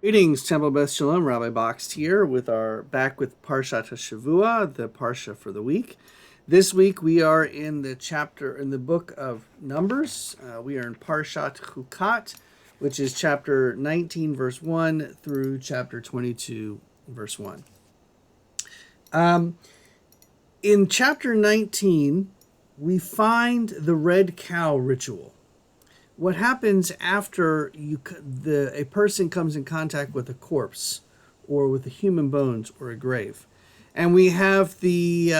Greetings, Temple Beth Shalom. Rabbi Boxt here with back with Parashat Shavua, the parsha for the week. This week we are in the book of Numbers. We are in Parashat Chukat, which is chapter 19, verse 1 through chapter 22, verse 1. In chapter 19, we find the red cow ritual. What happens after a person comes in contact with a corpse or with the human bones or a grave, and we have the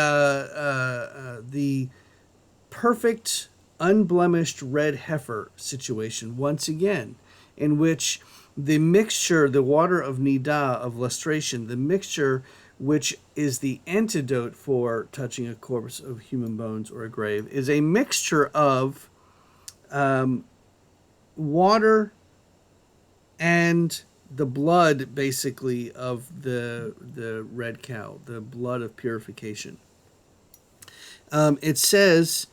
perfect, unblemished red heifer situation once again, in which the mixture, the water of nidah, of lustration, the mixture which is the antidote for touching a corpse of human bones or a grave, is a mixture of water and the blood, basically, of the red cow, the blood of purification. It says,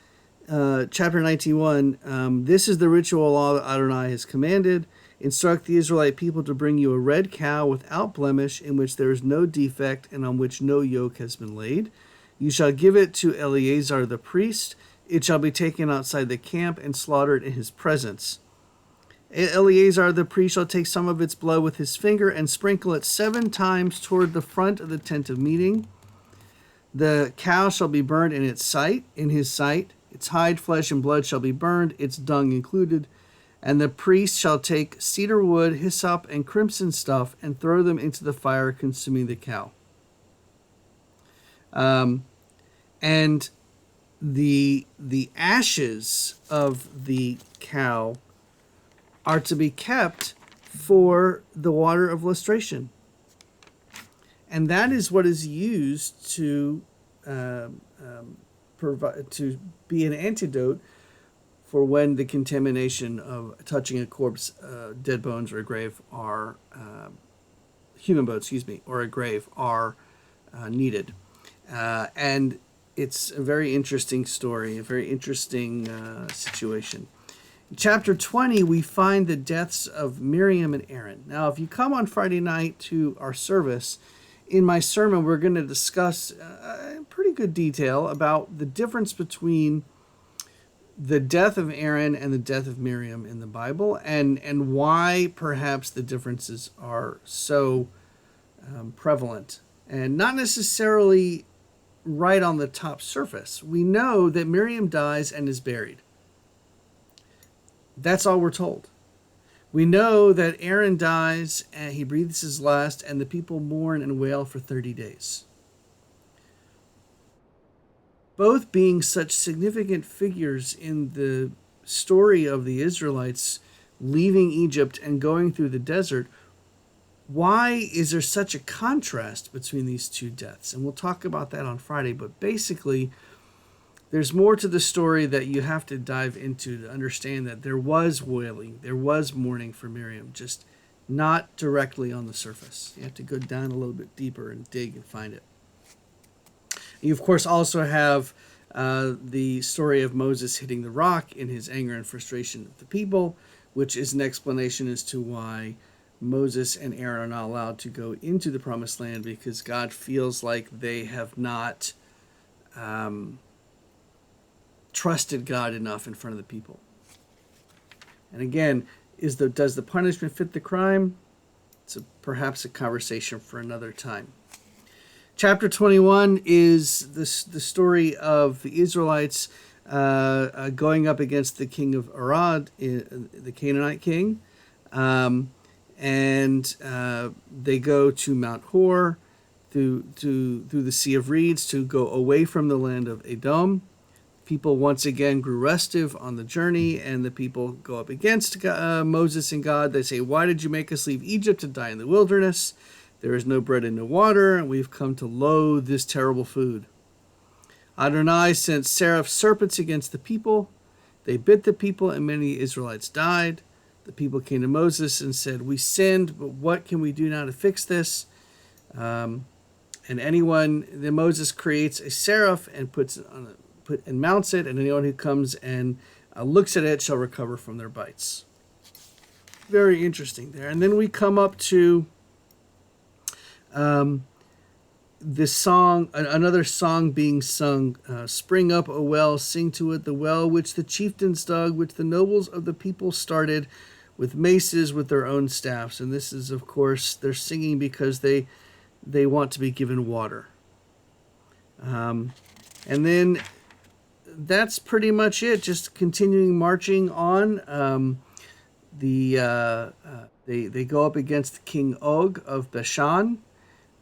chapter 91, this is the ritual law that Adonai has commanded. Instruct the Israelite people to bring you a red cow without blemish, in which there is no defect and on which no yoke has been laid. You shall give it to Eleazar the priest. It shall be taken outside the camp and slaughtered in his presence. Eleazar the priest shall take some of its blood with his finger and sprinkle it 7 times toward the front of the tent of meeting. The cow shall be burned in his sight. Its hide, flesh, and blood shall be burned, its dung included. And the priest shall take cedar wood, hyssop, and crimson stuff and throw them into the fire, consuming the cow. And the ashes of the cow are to be kept for the water of lustration. And that is what is used to provide, to be an antidote for when the contamination of touching a corpse, dead bones, or a grave are, human bones, or a grave are needed. And it's a very interesting story, a very interesting situation. In chapter 20, we find the deaths of Miriam and Aaron. Now, if you come on Friday night to our service, in my sermon, we're going to discuss in pretty good detail about the difference between the death of Aaron and the death of Miriam in the Bible, and why perhaps the differences are so prevalent and not necessarily right on the top surface. We know that Miriam dies and is buried. That's all we're told. We know that Aaron dies and he breathes his last, and the people mourn and wail for 30 days. Both being such significant figures in the story of the Israelites leaving Egypt and going through the desert, why is there such a contrast between these two deaths? And we'll talk about that on Friday, but basically, there's more to the story that you have to dive into to understand that there was wailing, there was mourning for Miriam, just not directly on the surface. You have to go down a little bit deeper and dig and find it. You, of course, also have the story of Moses hitting the rock in his anger and frustration of the people, which is an explanation as to why Moses and Aaron are not allowed to go into the promised land, because God feels like they have not trusted God enough in front of the people. And again, does the punishment fit the crime? It's perhaps a conversation for another time. Chapter 21 is the story of the Israelites going up against the king of Arad, the Canaanite king. And they go to Mount Hor through the Sea of Reeds to go away from the land of Edom. People once again grew restive on the journey, and the people go up against Moses and God. They say, "Why did you make us leave Egypt to die in the wilderness? There is no bread and no water, and we've come to loathe this terrible food." Adonai sent serpents against the people. They bit the people, and many Israelites died. The people came to Moses and said, "We sinned, but what can we do now to fix this?" Then Moses creates a seraph and puts it on and mounts it, and anyone who comes and looks at it shall recover from their bites. very interesting there. And then we come up to this song, another song being sung. Spring up, O well, sing to it, the well which the chieftains dug, which the nobles of the people started with maces, with their own staffs. And this is, of course, they're singing because they want to be given water. And then that's pretty much it. Just continuing marching on. They go up against King Og of Bashan.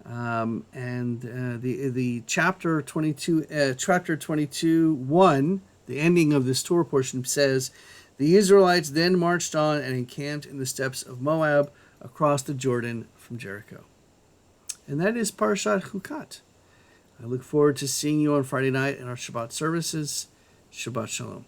And the chapter 22:1, the ending of this Torah portion says, the Israelites then marched on and encamped in the steppes of Moab across the Jordan from Jericho. And that is Parashat Chukat. I look forward to seeing you on Friday night in our Shabbat services. Shabbat Shalom.